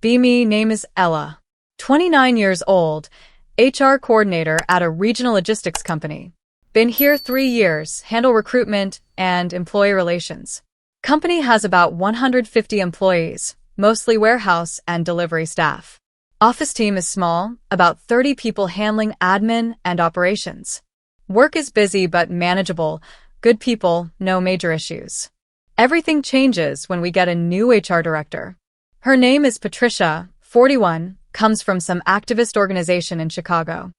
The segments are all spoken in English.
Be me, name is Ella. 29 years old, HR coordinator at a regional logistics company. Been here 3 years, handle recruitment and employee relations. Company has about 150 employees, mostly warehouse and delivery staff. Office team is small, about 30 people handling admin and operations. Work is busy but manageable, good people, no major issues. Everything changes when we get a new HR director. Her name is Patricia, 41, comes from some activist organization in Chicago.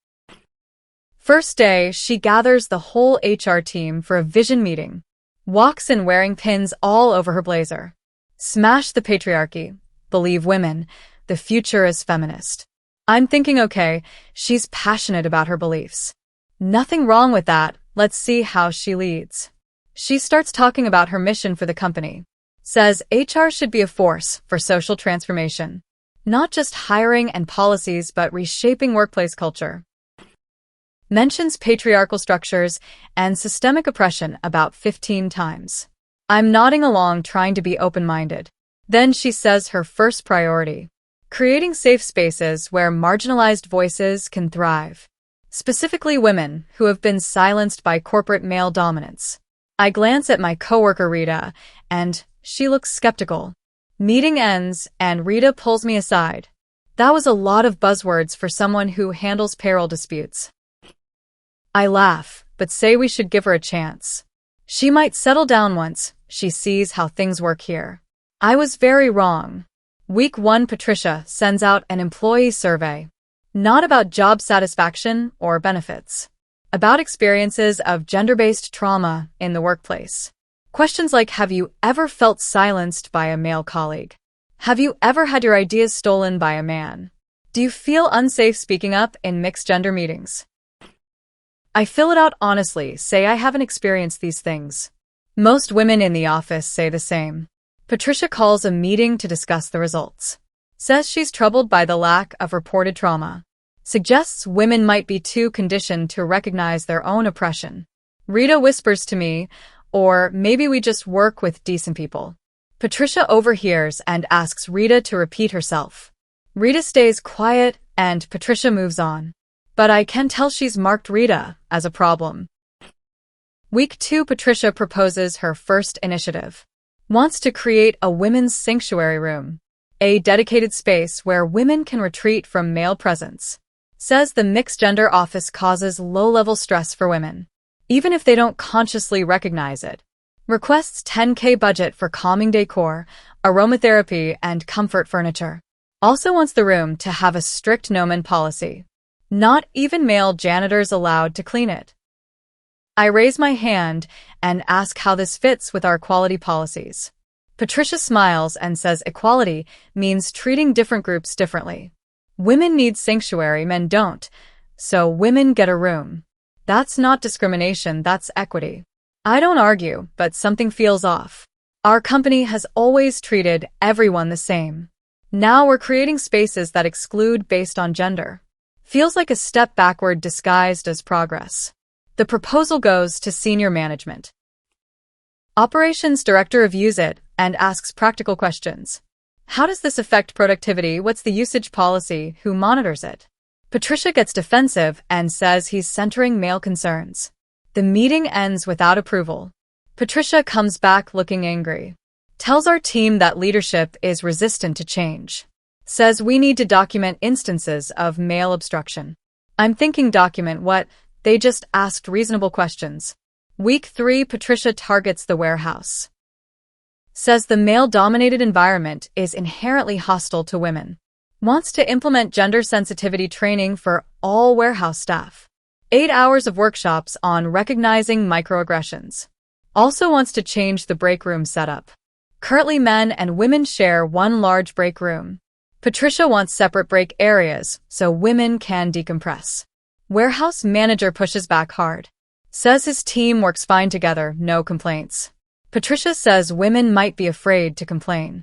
First day, she gathers the whole HR team for a vision meeting. Walks in wearing pins all over her blazer. Smash the patriarchy. Believe women. The future is feminist. I'm thinking, okay, she's passionate about her beliefs. Nothing wrong with that. Let's see how she leads. She starts talking about her mission for the company. Says HR should be a force for social transformation. Not just hiring and policies, but reshaping workplace culture. Mentions patriarchal structures and systemic oppression about 15 times. I'm nodding along, trying to be open-minded. Then she says her first priority. Creating safe spaces where marginalized voices can thrive. Specifically women who have been silenced by corporate male dominance. I glance at my coworker Rita, and she looks skeptical. Meeting ends, and Rita pulls me aside. That was a lot of buzzwords for someone who handles payroll disputes. I laugh, but say we should give her a chance. She might settle down once she sees how things work here. I was very wrong. Week 1, Patricia sends out an employee survey. Not about job satisfaction or benefits. About experiences of gender-based trauma in the workplace. Questions like, have you ever felt silenced by a male colleague? Have you ever had your ideas stolen by a man? Do you feel unsafe speaking up in mixed-gender meetings? I fill it out honestly, say I haven't experienced these things. Most women in the office say the same. Patricia calls a meeting to discuss the results. Says she's troubled by the lack of reported trauma. Suggests women might be too conditioned to recognize their own oppression. Rita whispers to me, or maybe we just work with decent people. Patricia overhears and asks Rita to repeat herself. Rita stays quiet and Patricia moves on. But I can tell she's marked Rita as a problem. Week 2, Patricia proposes her first initiative. Wants to create a women's sanctuary room. A dedicated space where women can retreat from male presence. Says the mixed-gender office causes low-level stress for women, even if they don't consciously recognize it. Requests $10,000 budget for calming decor, aromatherapy, and comfort furniture. Also wants the room to have a strict no-men policy. Not even male janitors allowed to clean it. I raise my hand and ask how this fits with our equality policies. Patricia smiles and says equality means treating different groups differently. Women need sanctuary, men don't, so women get a room. That's not discrimination, that's equity. I don't argue, but something feels off. Our company has always treated everyone the same. Now we're creating spaces that exclude based on gender. Feels like a step backward disguised as progress. The proposal goes to senior management. Operations director reviews it and asks practical questions. How does this affect productivity? What's the usage policy? Who monitors it? Patricia gets defensive and says he's centering male concerns. The meeting ends without approval. Patricia comes back looking angry. Tells our team that leadership is resistant to change. Says we need to document instances of male obstruction. I'm thinking document what? They just asked reasonable questions. Week 3, Patricia targets the warehouse. Says the male-dominated environment is inherently hostile to women. Wants to implement gender sensitivity training for all warehouse staff. 8 hours of workshops on recognizing microaggressions. Also wants to change the break room setup. Currently men and women share one large break room. Patricia wants separate break areas so women can decompress. Warehouse manager pushes back hard. Says his team works fine together, no complaints. Patricia says women might be afraid to complain.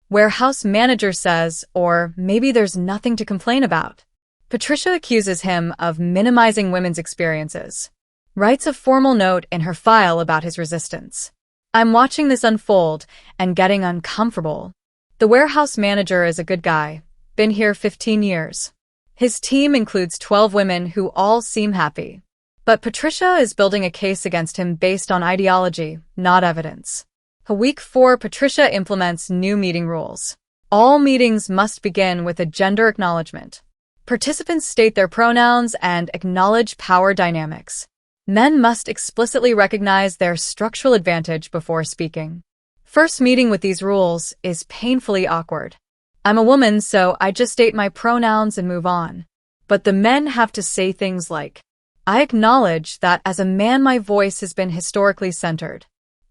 Warehouse manager says, or maybe there's nothing to complain about. Patricia accuses him of minimizing women's experiences. Writes a formal note in her file about his resistance. I'm watching this unfold and getting uncomfortable. The warehouse manager is a good guy. Been here 15 years. His team includes 12 women who all seem happy. But Patricia is building a case against him based on ideology, not evidence. Week 4, Patricia implements new meeting rules. All meetings must begin with a gender acknowledgement. Participants state their pronouns and acknowledge power dynamics. Men must explicitly recognize their structural advantage before speaking. First meeting with these rules is painfully awkward. I'm a woman, so I just state my pronouns and move on. But the men have to say things like, I acknowledge that as a man my voice has been historically centered.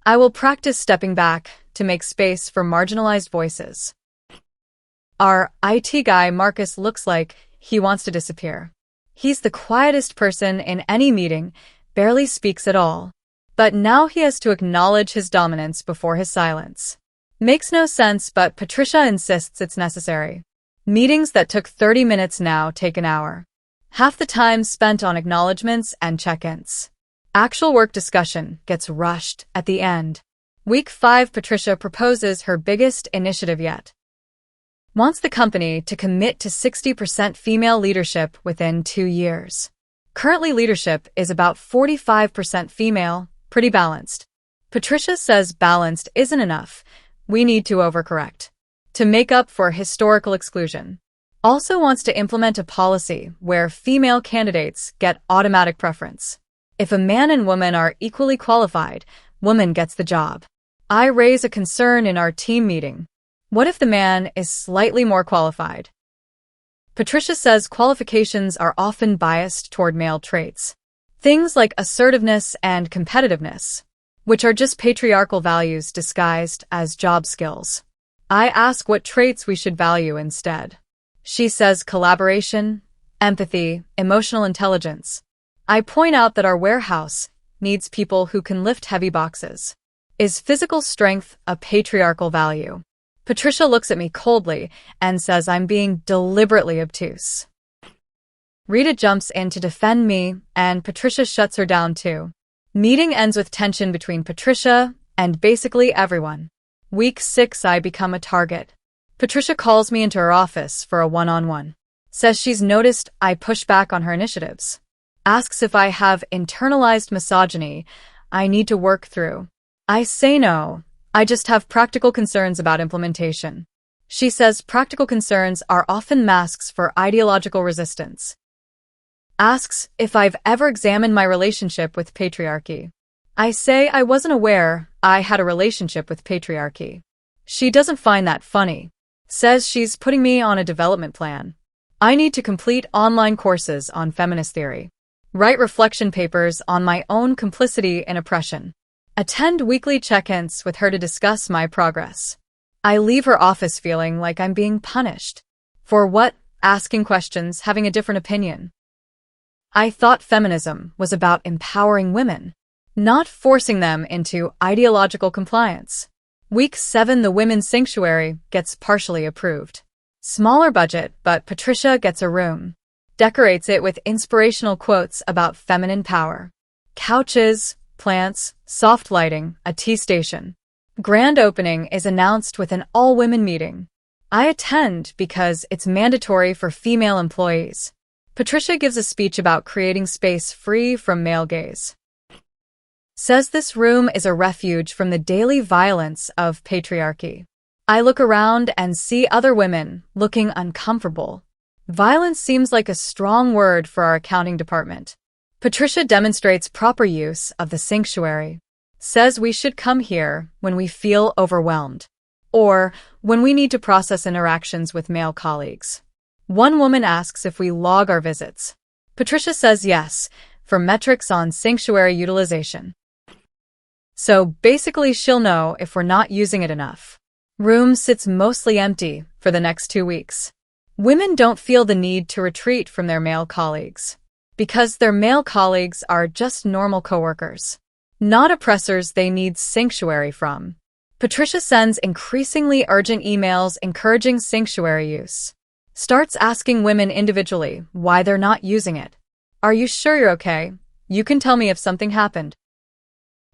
I will practice stepping back to make space for marginalized voices. Our IT guy, Marcus, looks like he wants to disappear. He's the quietest person in any meeting, barely speaks at all. But now he has to acknowledge his dominance before his silence. Makes no sense, but Patricia insists it's necessary. Meetings that took 30 minutes now take an hour. Half the time spent on acknowledgements and check-ins. Actual work discussion gets rushed at the end. Week 5, Patricia proposes her biggest initiative yet. Wants the company to commit to 60% female leadership within 2 years. Currently, leadership is about 45% female, pretty balanced. Patricia says balanced isn't enough. We need to overcorrect to make up for historical exclusion. Also wants to implement a policy where female candidates get automatic preference. If a man and woman are equally qualified, woman gets the job. I raise a concern in our team meeting. What if the man is slightly more qualified? Patricia says qualifications are often biased toward male traits. Things like assertiveness and competitiveness, which are just patriarchal values disguised as job skills. I ask what traits we should value instead. She says collaboration, empathy, emotional intelligence. I point out that our warehouse needs people who can lift heavy boxes. Is physical strength a patriarchal value? Patricia looks at me coldly and says I'm being deliberately obtuse. Rita jumps in to defend me, and Patricia shuts her down too. Meeting ends with tension between Patricia and basically everyone. Week 6, I become a target. Patricia calls me into her office for a one-on-one. Says she's noticed I push back on her initiatives. Asks if I have internalized misogyny I need to work through. I say no. I just have practical concerns about implementation. She says practical concerns are often masks for ideological resistance. Asks if I've ever examined my relationship with patriarchy. I say I wasn't aware I had a relationship with patriarchy. She doesn't find that funny. Says she's putting me on a development plan. I need to complete online courses on feminist theory. Write reflection papers on my own complicity in oppression. Attend weekly check-ins with her to discuss my progress. I leave her office feeling like I'm being punished. For what? Asking questions, having a different opinion. I thought feminism was about empowering women, not forcing them into ideological compliance. Week 7, the Women's Sanctuary gets partially approved. Smaller budget, but Patricia gets a room. Decorates it with inspirational quotes about feminine power. Couches, plants, soft lighting, a tea station. Grand opening is announced with an all-women meeting. I attend because it's mandatory for female employees. Patricia gives a speech about creating space free from male gaze. Says this room is a refuge from the daily violence of patriarchy. I look around and see other women looking uncomfortable. Violence seems like a strong word for our accounting department. Patricia demonstrates proper use of the sanctuary. Says we should come here when we feel overwhelmed, or when we need to process interactions with male colleagues. One woman asks if we log our visits. Patricia says yes, for metrics on sanctuary utilization. So basically she'll know if we're not using it enough. Room sits mostly empty for the next 2 weeks. Women don't feel the need to retreat from their male colleagues, because their male colleagues are just normal coworkers, not oppressors they need sanctuary from. Patricia sends increasingly urgent emails encouraging sanctuary use. Starts asking women individually why they're not using it. Are you sure you're okay? You can tell me if something happened.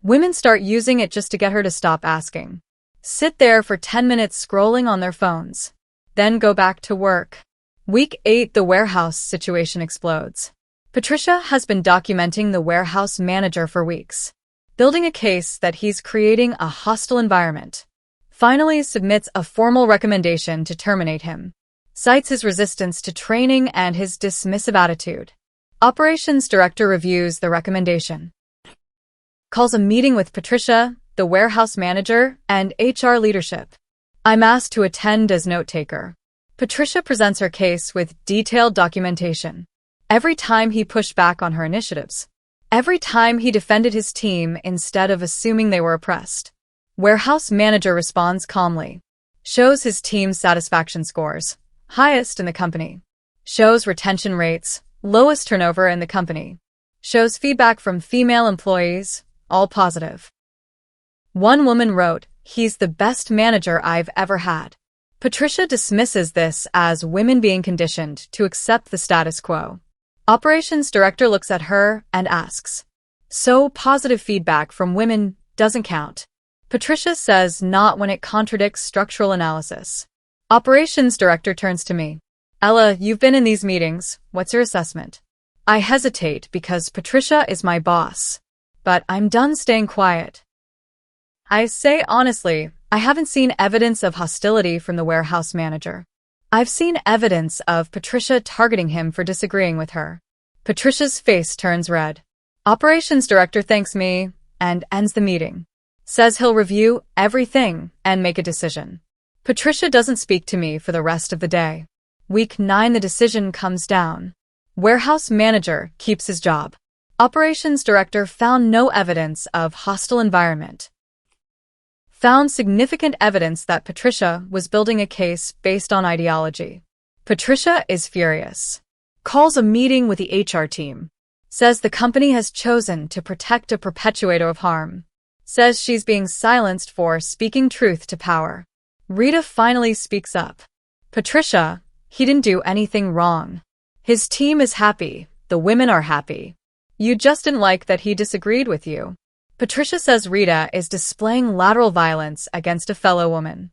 Women start using it just to get her to stop asking. sit there for 10 minutes scrolling on their phones, then go back to work. Week 8, the warehouse situation explodes. Patricia has been documenting the warehouse manager for weeks, building a case that he's creating a hostile environment. Finally submits a formal recommendation to terminate him. Cites his resistance to training and his dismissive attitude. Operations director reviews the recommendation. Calls a meeting with Patricia, the warehouse manager, and HR leadership. I'm asked to attend as note-taker. Patricia presents her case with detailed documentation. Every time he pushed back on her initiatives. Every time he defended his team instead of assuming they were oppressed. Warehouse manager responds calmly. Shows his team's satisfaction scores, highest in the company. Shows retention rates, lowest turnover in the company. Shows feedback from female employees, all positive. One woman wrote, "He's the best manager I've ever had." Patricia dismisses this as women being conditioned to accept the status quo. Operations director looks at her and asks, "So positive feedback from women doesn't count?" Patricia says not when it contradicts structural analysis. Operations director turns to me. "Ella, you've been in these meetings. What's your assessment?" I hesitate because Patricia is my boss, but I'm done staying quiet. I say honestly, I haven't seen evidence of hostility from the warehouse manager. I've seen evidence of Patricia targeting him for disagreeing with her. Patricia's face turns red. Operations director thanks me and ends the meeting. Says he'll review everything and make a decision. Patricia doesn't speak to me for the rest of the day. Week 9, the decision comes down. Warehouse manager keeps his job. Operations director found no evidence of hostile environment. Found significant evidence that Patricia was building a case based on ideology. Patricia is furious. Calls a meeting with the HR team. Says the company has chosen to protect a perpetuator of harm. Says she's being silenced for speaking truth to power. Rita finally speaks up. Patricia, he didn't do anything wrong. His team is happy. The women are happy. You just didn't like that he disagreed with you. Patricia says Rita is displaying lateral violence against a fellow woman.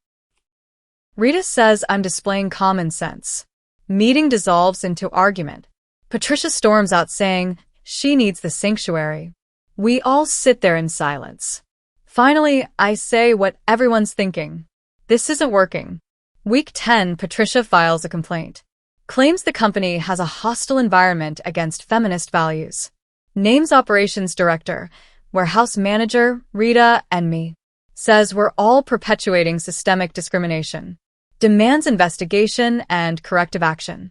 Rita says I'm displaying common sense. Meeting dissolves into argument. Patricia storms out saying she needs the sanctuary. We all sit there in silence. Finally, I say what everyone's thinking. This isn't working. Week 10, Patricia files a complaint. Claims the company has a hostile environment against feminist values. Names operations director, warehouse manager, Rita, and me. Says we're all perpetuating systemic discrimination. Demands investigation and corrective action.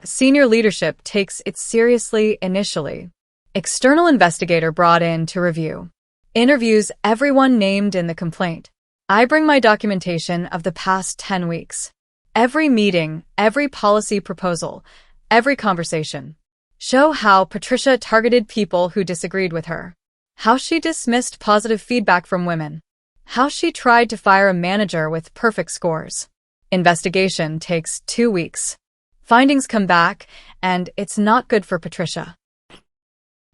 Senior leadership takes it seriously initially. External investigator brought in to review. Interviews everyone named in the complaint. I bring my documentation of the past 10 weeks. Every meeting, every policy proposal, every conversation. Show how Patricia targeted people who disagreed with her. How she dismissed positive feedback from women. How she tried to fire a manager with perfect scores. Investigation takes 2 weeks. Findings come back, and it's not good for Patricia.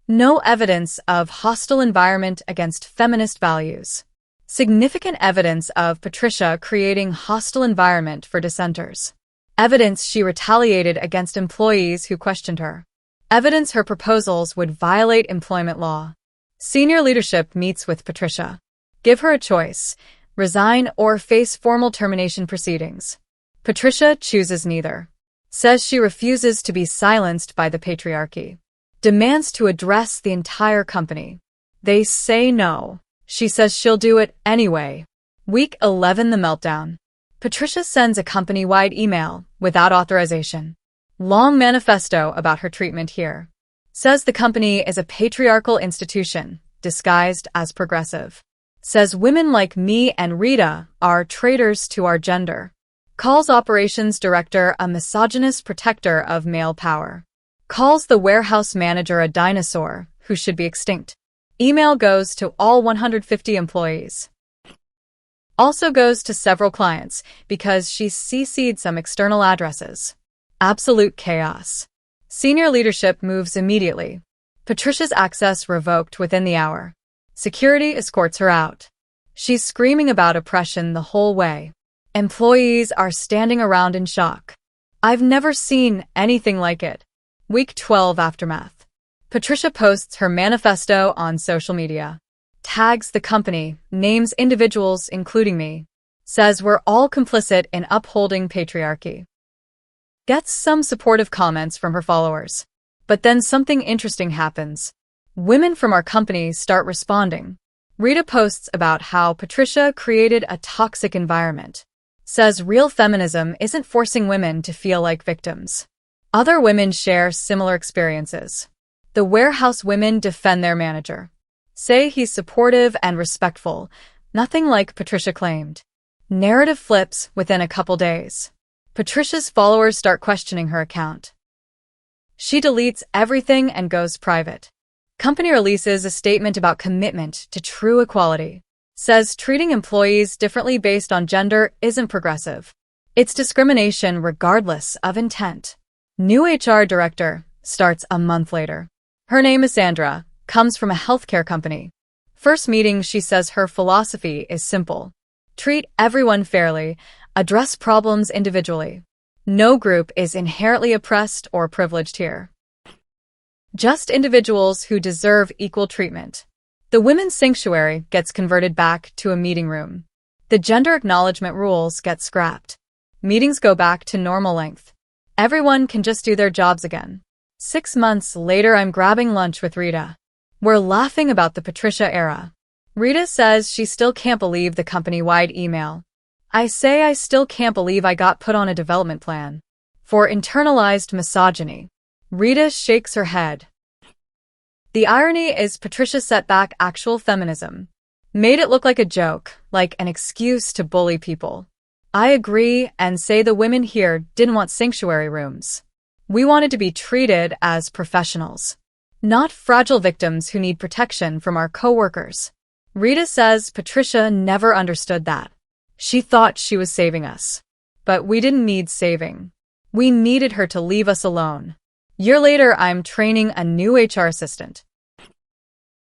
No evidence of hostile environment against feminist values. Significant evidence of Patricia creating hostile environment for dissenters. Evidence she retaliated against employees who questioned her. Evidence her proposals would violate employment law. Senior leadership meets with Patricia. Give her a choice, resign or face formal termination proceedings. Patricia chooses neither. Says she refuses to be silenced by the patriarchy. Demands to address the entire company. They say no. She says she'll do it anyway. Week 11, the meltdown. Patricia sends a company-wide email without authorization. Long manifesto about her treatment here. Says the company is a patriarchal institution, disguised as progressive. Says women like me and Rita are traitors to our gender. Calls operations director a misogynist protector of male power. Calls the warehouse manager a dinosaur who should be extinct. Email goes to all 150 employees. Also goes to several clients because she CC'd some external addresses. Absolute chaos. Senior leadership moves immediately. Patricia's access revoked within the hour. Security escorts her out. She's screaming about oppression the whole way. Employees are standing around in shock. I've never seen anything like it. Week 12 aftermath. Patricia posts her manifesto on social media. Tags the company, names individuals including me. Says we're all complicit in upholding patriarchy. Gets some supportive comments from her followers. But then something interesting happens. Women from our company start responding. Rita posts about how Patricia created a toxic environment. Says real feminism isn't forcing women to feel like victims. Other women share similar experiences. The warehouse women defend their manager. Say he's supportive and respectful, nothing like Patricia claimed. Narrative flips within a couple days. Patricia's followers start questioning her account. She deletes everything and goes private. Company releases a statement about commitment to true equality. Says treating employees differently based on gender isn't progressive. It's discrimination regardless of intent. New HR director starts a month later. Her name is Sandra, comes from a healthcare company. First meeting, she says her philosophy is simple. Treat everyone fairly, address problems individually. No group is inherently oppressed or privileged here. Just individuals who deserve equal treatment. The women's sanctuary gets converted back to a meeting room. The gender acknowledgement rules get scrapped. Meetings go back to normal length. Everyone can just do their jobs again. 6 months later, I'm grabbing lunch with Rita. We're laughing about the Patricia era. Rita says she still can't believe the company-wide email. I say I still can't believe I got put on a development plan for internalized misogyny. Rita shakes her head. The irony is Patricia set back actual feminism. Made it look like a joke, like an excuse to bully people. I agree and say the women here didn't want sanctuary rooms. We wanted to be treated as professionals, not fragile victims who need protection from our coworkers. Rita says Patricia never understood that. She thought she was saving us. But we didn't need saving. We needed her to leave us alone. Year later, I'm training a new HR assistant.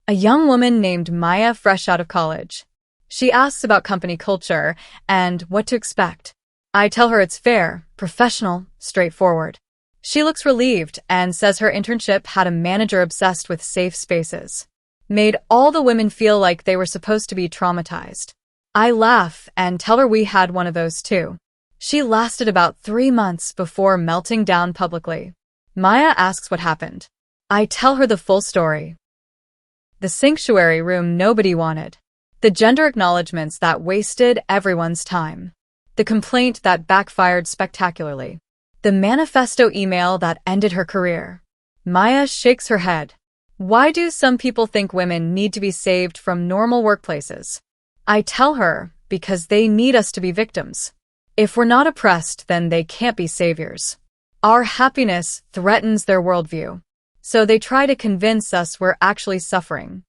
A young woman named Maya, fresh out of college. She asks about company culture and what to expect. I tell her it's fair, professional, straightforward. She looks relieved and says her internship had a manager obsessed with safe spaces. Made all the women feel like they were supposed to be traumatized. I laugh and tell her we had one of those too. She lasted about 3 months before melting down publicly. Maya asks what happened. I tell her the full story. The sanctuary room nobody wanted. The gender acknowledgements that wasted everyone's time. The complaint that backfired spectacularly. The manifesto email that ended her career. Maya shakes her head. Why do some people think women need to be saved from normal workplaces? I tell her, because they need us to be victims. If we're not oppressed, then they can't be saviors. Our happiness threatens their worldview. So they try to convince us we're actually suffering.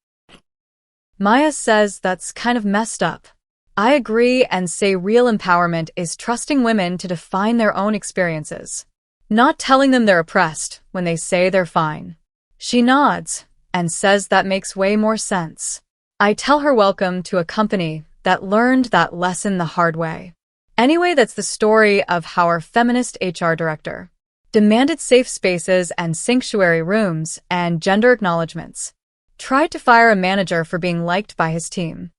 Maya says that's kind of messed up. I agree and say real empowerment is trusting women to define their own experiences. Not telling them they're oppressed when they say they're fine. She nods and says that makes way more sense. I tell her welcome to a company that learned that lesson the hard way. Anyway, that's the story of how our feminist HR director demanded safe spaces and sanctuary rooms and gender acknowledgements. Tried to fire a manager for being liked by his team.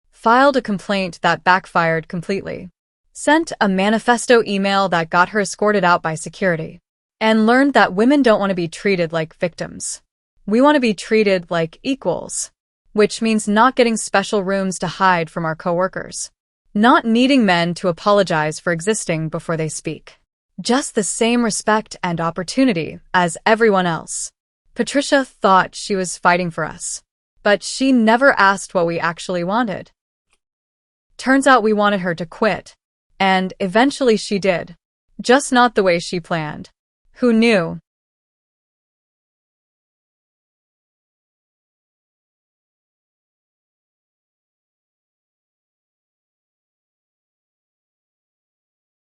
Filed a complaint that backfired completely. Sent a manifesto email that got her escorted out by security. And learned that women don't want to be treated like victims. We want to be treated like equals. Which means not getting special rooms to hide from our coworkers. Not needing men to apologize for existing before they speak. Just the same respect and opportunity as everyone else. Patricia thought she was fighting for us. But she never asked what we actually wanted. Turns out we wanted her to quit. And eventually she did. Just not the way she planned. Who knew?